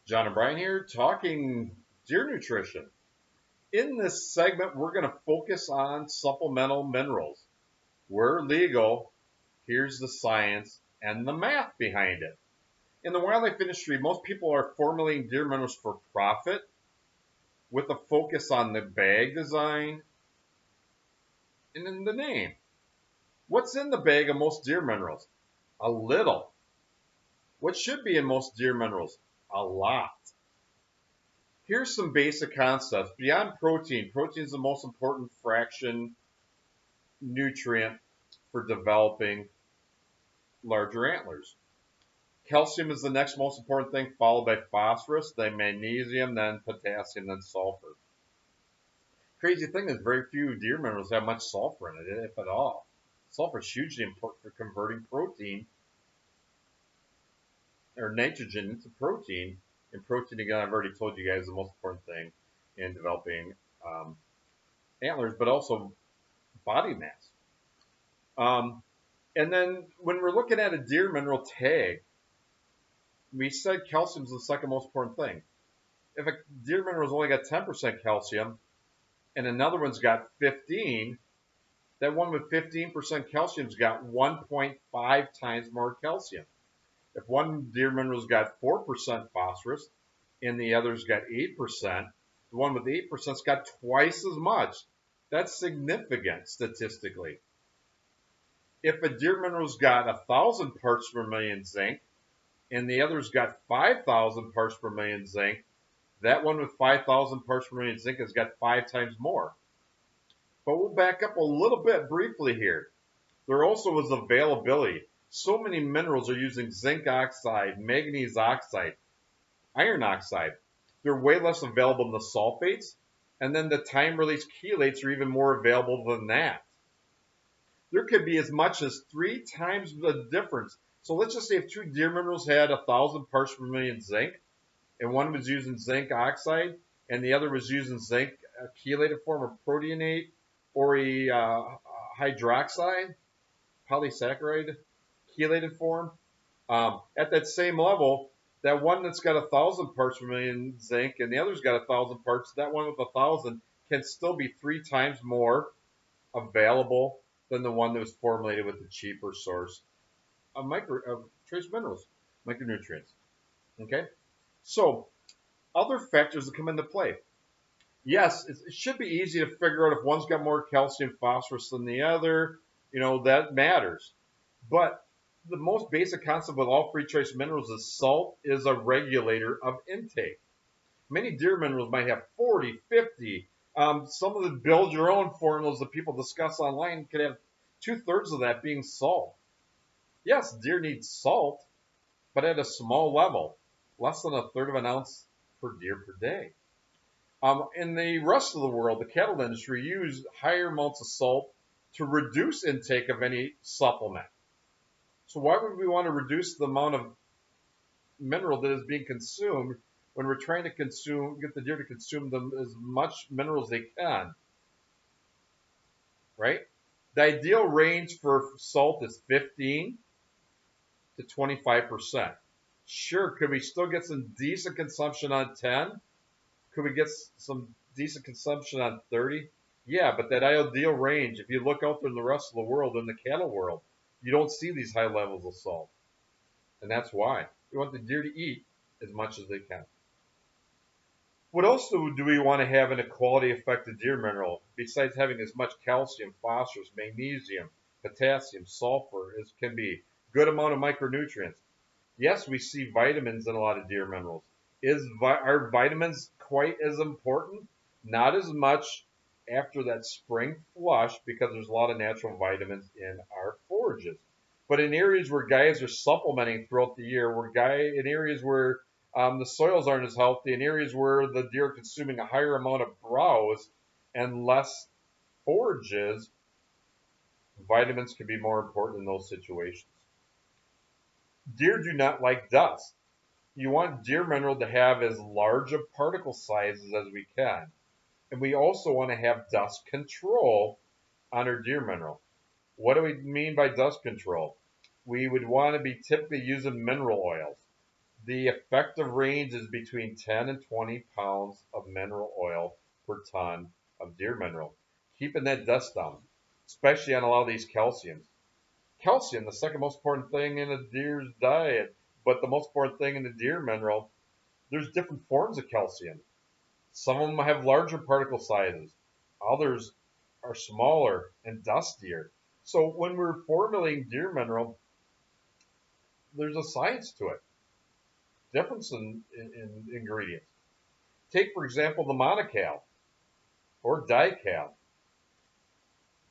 John and Brian here talking deer nutrition. In this segment, we're going to focus on supplemental minerals. We're legal. Here's the science and the math behind it. In the wildlife industry, most people are formulating deer minerals for profit with a focus on the bag design and in the name. What's in the bag of most deer minerals? A little. What should be in most deer minerals? A lot. Here's some basic concepts. Beyond protein, protein is the most important fraction nutrient for developing larger antlers. Calcium is the next most important thing, followed by phosphorus, then magnesium, then potassium, then sulfur. Crazy thing is very few deer minerals have much sulfur in it, if at all. Sulfur is hugely important for converting protein or nitrogen into protein. And protein, again, I've already told you guys, is the most important thing in developing antlers, but also body mass. And then when we're looking at a deer mineral tag, we said calcium is the second most important thing. If a deer mineral's only got 10% calcium and another one's got 15, that one with 15% calcium's got 1.5 times more calcium. If one deer mineral's got 4% phosphorus and the other's got 8%, the one with 8%'s got twice as much. That's significant statistically. If a deer mineral's got 1,000 parts per million zinc and the other's got 5,000 parts per million zinc, that one with 5,000 parts per million zinc has got 5 times more. But we'll back up a little bit briefly here. There also is availability. So many minerals are using zinc oxide, manganese oxide, iron oxide. They're way less available than the sulfates, and then the time-release chelates are even more available than that. There could be as much as 3 times the difference. So let's just say if two deer minerals had 1,000 parts per million zinc, and one was using zinc oxide, and the other was using zinc chelated form of proteinate or a hydroxide, polysaccharide chelated form, at that same level, that one that's got 1,000 parts per million zinc and the other's got 1,000 parts, that one with 1,000 can still be 3 times more available than the one that was formulated with the cheaper source of trace minerals, micronutrients. Okay, so other factors that come into play. Yes, it should be easy to figure out if one's got more calcium, phosphorus than the other. That matters. But the most basic concept with all free trace minerals is salt is a regulator of intake. Many deer minerals might have 40, 50. Some of the build your own formulas that people discuss online could have 2/3 of that being salt. Yes, deer need salt, but at a small level, less than 1/3 of an ounce per deer per day. In the rest of the world, the cattle industry use higher amounts of salt to reduce intake of any supplement. So why would we want to reduce the amount of mineral that is being consumed when we're trying to get the deer to consume them as much mineral as they can, right? The ideal range for salt is 15 to 25%. Sure, could we still get some decent consumption on 10? Could we get some decent consumption on 30? Yeah, but that ideal range, if you look out there in the rest of the world, in the cattle world, you don't see these high levels of salt. And that's why. We want the deer to eat as much as they can. What else do we want to have in a quality affected deer mineral, besides having as much calcium, phosphorus, magnesium, potassium, sulfur as can be? Good amount of micronutrients. Yes, we see vitamins in a lot of deer minerals. Are vitamins quite as important? Not as much after that spring flush because there's a lot of natural vitamins in our forages. But in areas where guys are supplementing throughout the year, in areas where the soils aren't as healthy, in areas where the deer are consuming a higher amount of browse and less forages, vitamins can be more important in those situations. Deer do not like dust. You want deer mineral to have as large of particle sizes as we can. And we also want to have dust control on our deer mineral. What do we mean by dust control? We would want to be typically using mineral oils. The effective range is between 10 and 20 pounds of mineral oil per ton of deer mineral, keeping that dust down, especially on a lot of these calciums. Calcium, the second most important thing in a deer's diet, but the most important thing in the deer mineral, there's different forms of calcium. Some of them have larger particle sizes, others are smaller and dustier. So when we're formulating deer mineral, there's a science to it, difference in ingredients. Take, for example, the monocal or dical.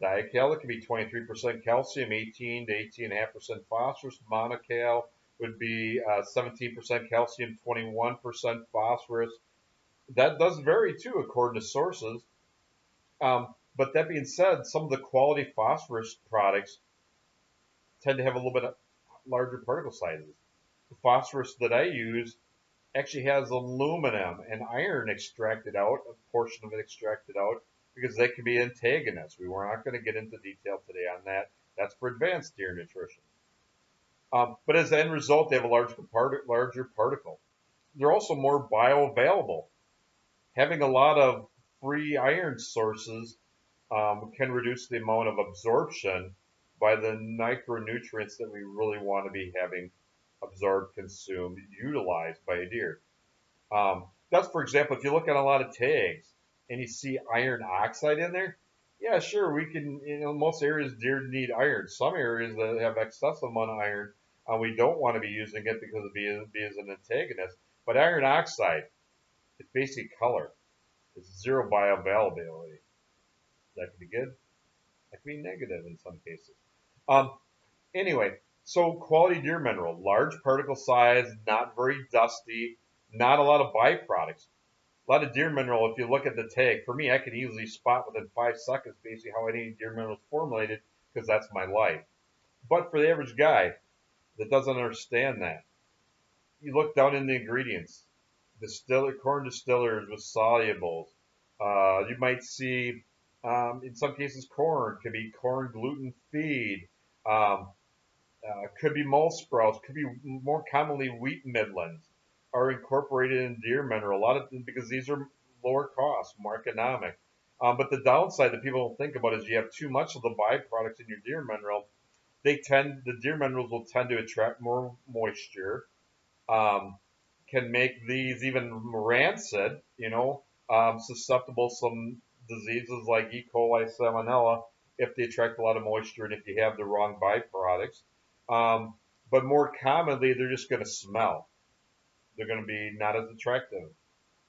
Dical, it can be 23% calcium, 18 to 18.5% phosphorus. Monocal would be 17% calcium, 21% phosphorus. That does vary too, according to sources. But that being said, some of the quality phosphorus products tend to have a little bit larger particle sizes. The phosphorus that I use actually has aluminum and iron extracted out, a portion of it extracted out, because they can be antagonists. We were not going to get into detail today on that. That's for advanced deer nutrition. But as the end result, they have a larger particle. They're also more bioavailable. Having a lot of free iron sources can reduce the amount of absorption by the micronutrients that we really want to be having absorbed, consumed, utilized by a deer. That's, for example, if you look at a lot of tags and you see iron oxide in there, yeah, sure, we can, most areas deer need iron. Some areas that have excessive amount of iron, we don't want to be using it because it be as an antagonist. But iron oxide, it's basically color. It's zero bioavailability. That could be good. That could be negative in some cases. Um, Anyway, so quality deer mineral, large particle size, not very dusty, not a lot of byproducts. A lot of deer mineral, if you look at the tag, for me, I can easily spot within 5 seconds basically how any deer mineral is formulated because that's my life. But for the average guy that doesn't understand that, you look down in the ingredients, corn distillers with solubles. You might see, in some cases, corn could be corn gluten feed. Um, could be mole sprouts, could be more commonly wheat midlands are incorporated in deer mineral. A lot of because these are lower cost, more economic. But the downside that people don't think about is you have too much of the byproducts in your deer mineral. The deer minerals will tend to attract more moisture, um, can make these even rancid, susceptible to some diseases like E. coli, salmonella, if they attract a lot of moisture and if you have the wrong byproducts. Um, but more commonly, they're just going to smell. They're going to be not as attractive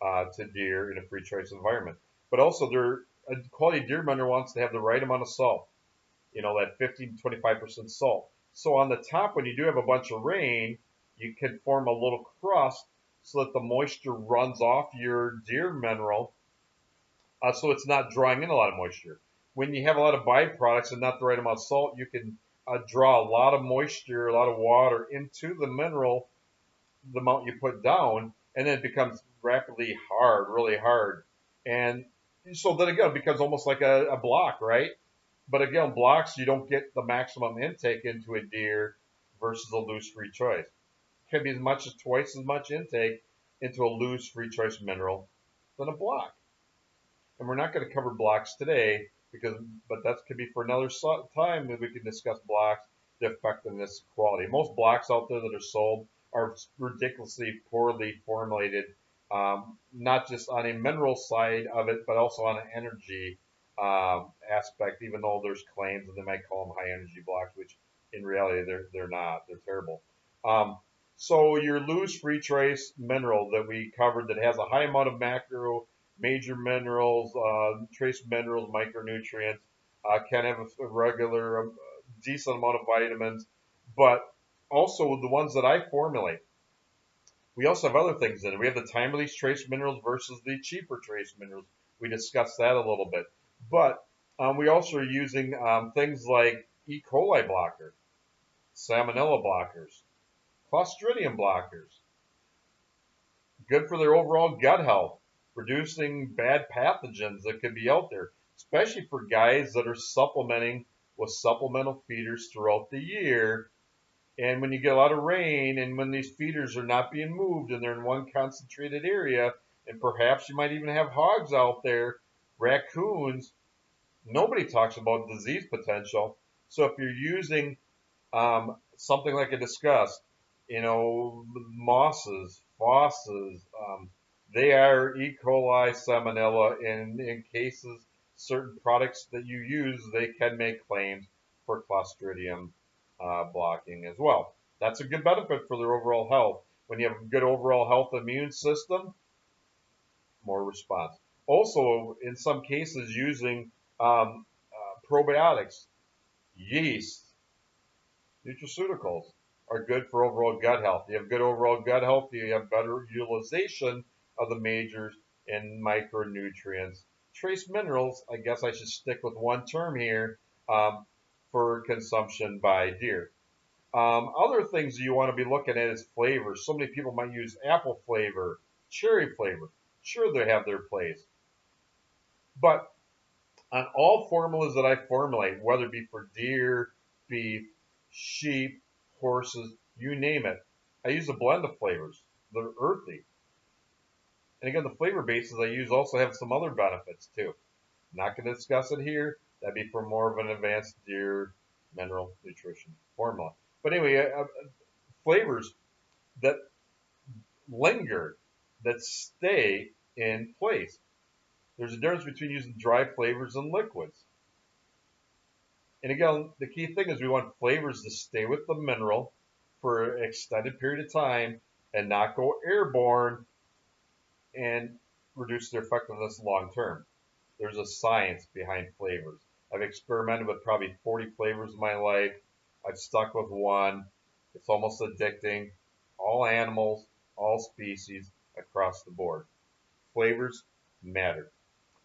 to deer in a free choice environment. But also, a quality deer mineral wants to have the right amount of salt, that 15 to 25% salt. So on the top, when you do have a bunch of rain, you can form a little crust so that the moisture runs off your deer mineral, so it's not drawing in a lot of moisture. When you have a lot of byproducts and not the right amount of salt, you can draw a lot of moisture, a lot of water into the mineral, the amount you put down, and then it becomes rapidly hard, really hard. And so then again, it becomes almost like a block, right? But again, blocks, you don't get the maximum intake into a deer versus a loose free choice. It can be as much as twice as much intake into a loose free choice mineral than a block. And we're not going to cover blocks today but that could be for another time that we can discuss blocks, the effectiveness, quality. Most blocks out there that are sold are ridiculously poorly formulated, not just on a mineral side of it, but also on an energy aspect. Even though there's claims that they might call them high energy blocks, which in reality they're not. They're terrible. So your loose free trace mineral that we covered that has a high amount of macro major minerals, trace minerals, micronutrients, can have a regular, decent amount of vitamins, but also the ones that I formulate. We also have other things in it. We have the time release trace minerals versus the cheaper trace minerals. We discussed that a little bit. But we also are using things like E. coli blockers, salmonella blockers, Clostridium blockers, good for their overall gut health, reducing bad pathogens that could be out there, especially for guys that are supplementing with supplemental feeders throughout the year. And when you get a lot of rain and when these feeders are not being moved and they're in one concentrated area, and perhaps you might even have hogs out there, raccoons, nobody talks about disease potential. So if you're using something like I discussed, mosses, fosses, they are E. coli, salmonella, and in cases, certain products that you use, they can make claims for Clostridium blocking as well. That's a good benefit for their overall health. When you have a good overall health immune system, more response. Also, in some cases, using probiotics, yeast, nutraceuticals are good for overall gut health. You have good overall gut health, you have better utilization of the majors and micronutrients. Trace minerals, I guess I should stick with one term here, for consumption by deer. Other things you want to be looking at is flavors. So many people might use apple flavor, cherry flavor. Sure, they have their place. But on all formulas that I formulate, whether it be for deer, beef, sheep, horses, you name it, I use a blend of flavors. They're earthy. And again, the flavor bases I use also have some other benefits too. Not going to discuss it here. That'd be for more of an advanced deer mineral nutrition formula. But anyway, flavors that linger, that stay in place. There's a difference between using dry flavors and liquids. And again, the key thing is we want flavors to stay with the mineral for an extended period of time and not go airborne and reduce their effectiveness long term. There's a science behind flavors. I've experimented with probably 40 flavors in my life. I've stuck with one. It's almost addicting. All animals, all species across the board. Flavors matter.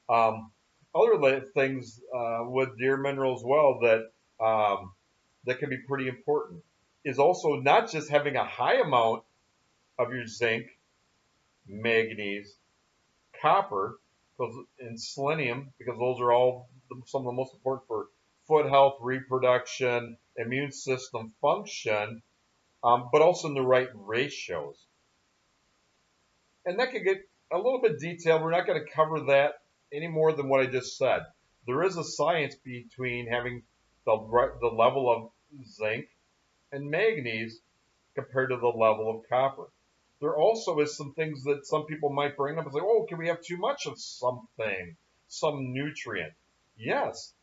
Other things with deer mineral as well that can be pretty important is also not just having a high amount of your zinc, manganese, copper, and selenium, because those are all some of the most important for foot health, reproduction, immune system function, but also in the right ratios. And that could get a little bit detailed. We're not going to cover that any more than what I just said. There is a science between having the level of zinc and manganese compared to the level of copper. There also is some things that some people might bring up and say, oh, can we have too much of something, some nutrient? Yes.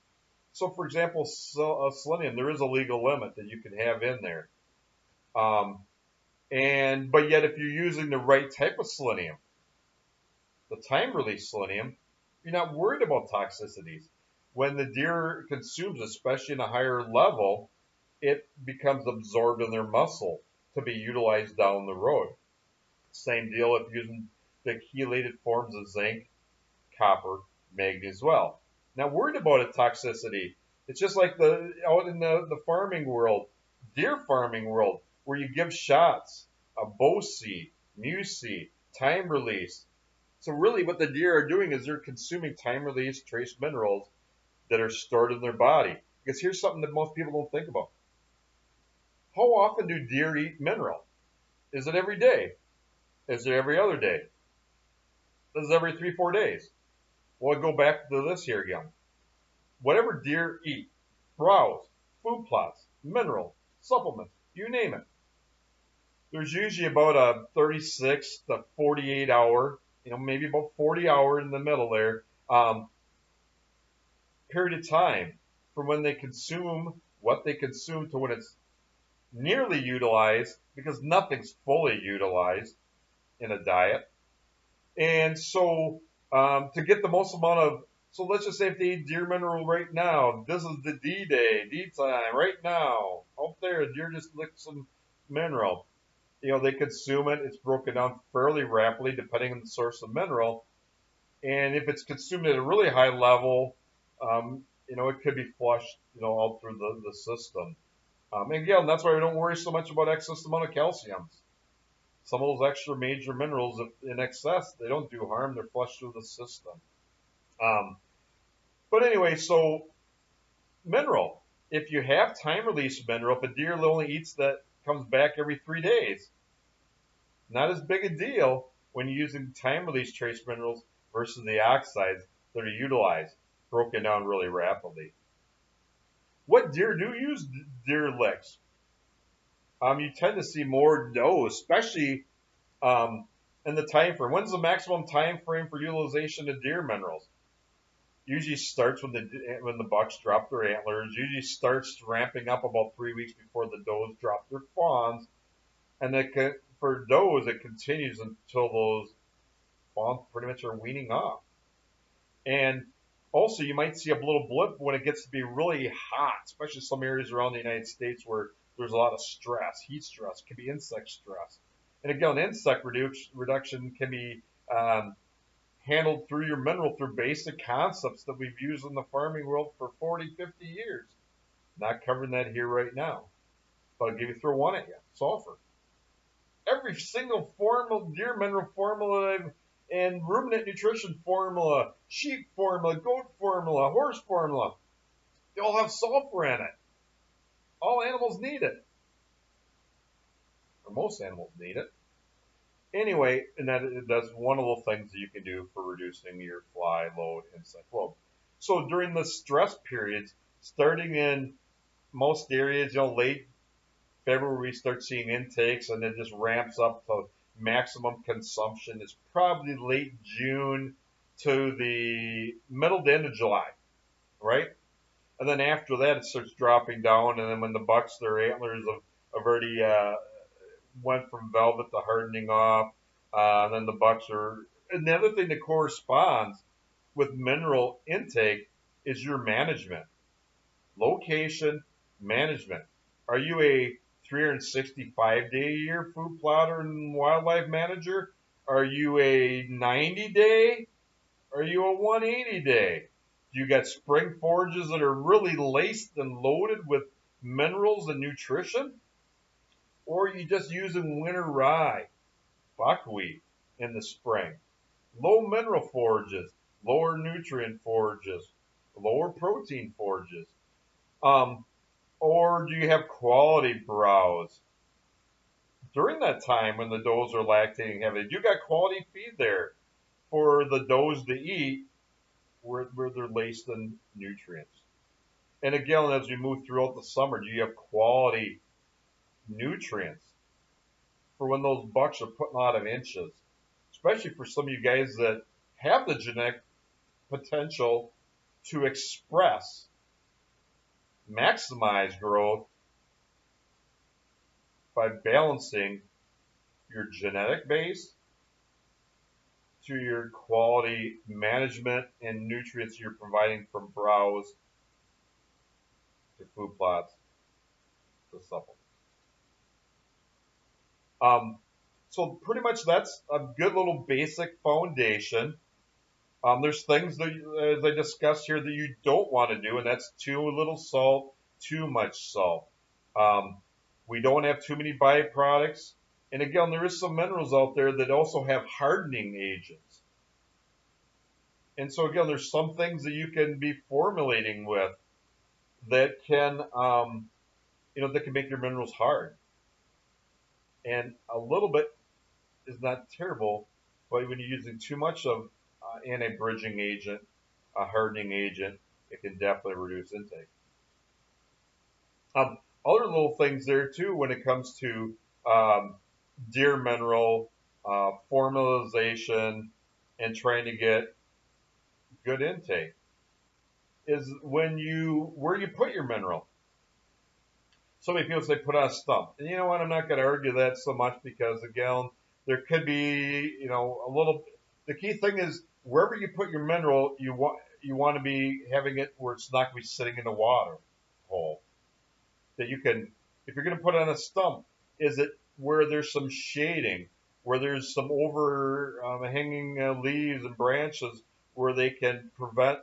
So, for example, selenium, there is a legal limit that you can have in there. But yet, if you're using the right type of selenium, the time release selenium, you're not worried about toxicities. When the deer consumes, especially in a higher level, it becomes absorbed in their muscle to be utilized down the road. Same deal if using the chelated forms of zinc, copper, manganese as well. Not worried about a toxicity. It's just like out in the farming world, deer farming world, where you give shots of Bosi, Musi, time release. So really what the deer are doing is they're consuming time release trace minerals that are stored in their body. Because here's something that most people don't think about. How often do deer eat mineral? Is it every day? Is it every other day? Is it every 3, 4 days? Well, I go back to this here again. Whatever deer eat, browse, food plots, mineral, supplements, you name it. There's usually about a 36 to 48 hour, maybe about 40 hour in the middle there, period of time from when they consume what they consume to when it's nearly utilized, because nothing's fully utilized in a diet. And so to get the most amount of, so let's just say if they eat deer mineral right now, this is the D day, D time, right now. Out there, deer just licked some mineral. They consume it. It's broken down fairly rapidly depending on the source of mineral. And if it's consumed at a really high level, it could be flushed, all through the system. And again, that's why we don't worry so much about excess amount of calciums. Some of those extra major minerals, if in excess, they don't do harm. They're flushed through the system. But anyway, so mineral. If you have time release mineral, if a deer only eats that comes back every 3 days. Not as big a deal when you're using time-release trace minerals versus the oxides that are utilized, broken down really rapidly. What deer do use deer licks? You tend to see more does, especially in the time frame. When's the maximum time frame for utilization of deer minerals? Usually starts when the bucks drop their antlers. Usually starts ramping up about 3 weeks before the does drop their fawns, and for does it continues until those fawns pretty much are weaning off. And also, you might see a little blip when it gets to be really hot, especially some areas around the United States where there's a lot of stress, heat stress, can be insect stress. And again, insect reduction can be handled through your mineral through basic concepts that we've used in the farming world for 40, 50 years. Not covering that here right now, but I'll throw one at you: sulfur. Every single deer mineral formula and ruminant nutrition formula, sheep formula, goat formula, horse formula, they all have sulfur in it. All animals need it, or most animals need it. Anyway, and that's one of the things that you can do for reducing your fly load, insect load. So during the stress periods, starting in most areas, late February, we start seeing intakes, and it just ramps up to maximum consumption. It's probably late June to the middle to end of July, right? And then after that, it starts dropping down, and then when the bucks, their antlers have already went from velvet to hardening off, and then the bucks are. And the other thing that corresponds with mineral intake is your management, location management. Are you a 365-day-a-year food plotter and wildlife manager? Are you a 90-day? Are you a 180-day? Do you got spring forages that are really laced and loaded with minerals and nutrition? Or are you just using winter rye, buckwheat in the spring? Low mineral forages, lower nutrient forages, lower protein forages. Or do you have quality browse? During that time when the does are lactating heavily, you got quality feed there for the does to eat where they're laced in nutrients. And again, as we move throughout the summer, do you have quality nutrients for when those bucks are putting a lot of inches? Especially for some of you guys that have the genetic potential to maximize growth by balancing your genetic base to your quality management and nutrients you're providing from browse to food plots to supplements. So pretty much that's a good little basic foundation. There's things that, as I discussed here, that you don't want to do, and that's too little salt, too much salt. We don't have too many byproducts. And again, there is some minerals out there that also have hardening agents. And so again, there's some things that you can be formulating with that can, that can make your minerals hard. And a little bit is not terrible, but when you're using too much of anti-bridging agent, a hardening agent, it can definitely reduce intake. Other little things there too when it comes to deer mineral formalization and trying to get good intake is where you put your mineral. So many people say put on a stump, and you know what? I'm not going to argue that so much because again, there could be a little. The key thing is wherever you put your mineral, you want to be having it where it's not going to be sitting in a water hole. That you can, if you're going to put it on a stump, is it where there's some shading, where there's some overhanging leaves and branches where they can prevent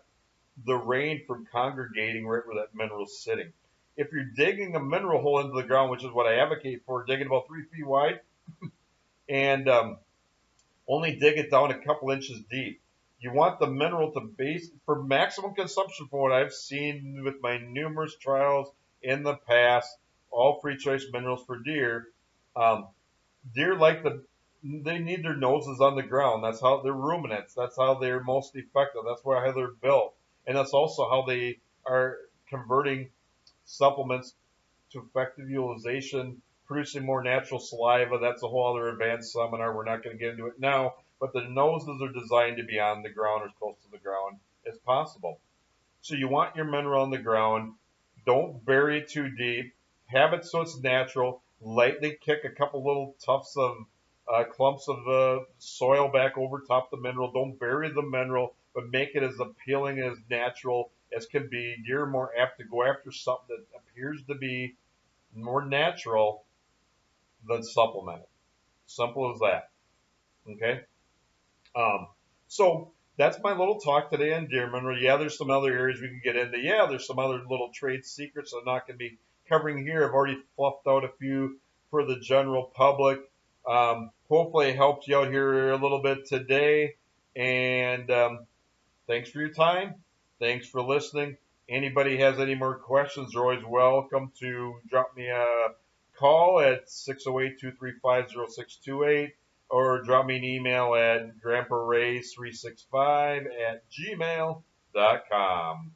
the rain from congregating right where that mineral's sitting. If you're digging a mineral hole into the ground, which is what I advocate for, digging about 3 feet wide, and only dig it down a couple inches deep. You want the mineral to base for maximum consumption. From what I've seen with my numerous trials in the past, all free choice minerals for deer. Um, Deer like they need their noses on the ground. That's how they're ruminants. That's how they're most effective. That's how they're built, and that's also how they are converting supplements to effective utilization, producing more natural saliva. That's a whole other advanced seminar. We're not going to get into it now, but the noses are designed to be on the ground or as close to the ground as possible. So you want your mineral on the ground. Don't bury it too deep. Have it so it's natural. Lightly kick a couple little tufts of clumps of soil back over top the mineral. Don't bury the mineral, but make it as appealing and as natural as can be. You're more apt to go after something that appears to be more natural than supplemented. Simple as that. Okay. Um, so that's my little talk today on deer mineral. Yeah, there's some other areas we can get into. Yeah, there's some other little trade secrets I'm not going to be covering here. I've already fluffed out a few for the general public. Hopefully, I helped you out here a little bit today. And thanks for your time. Thanks for listening. Anybody has any more questions, they're always welcome to drop me a call at 608-235-0628 or drop me an email at grandparay365 at gmail.com.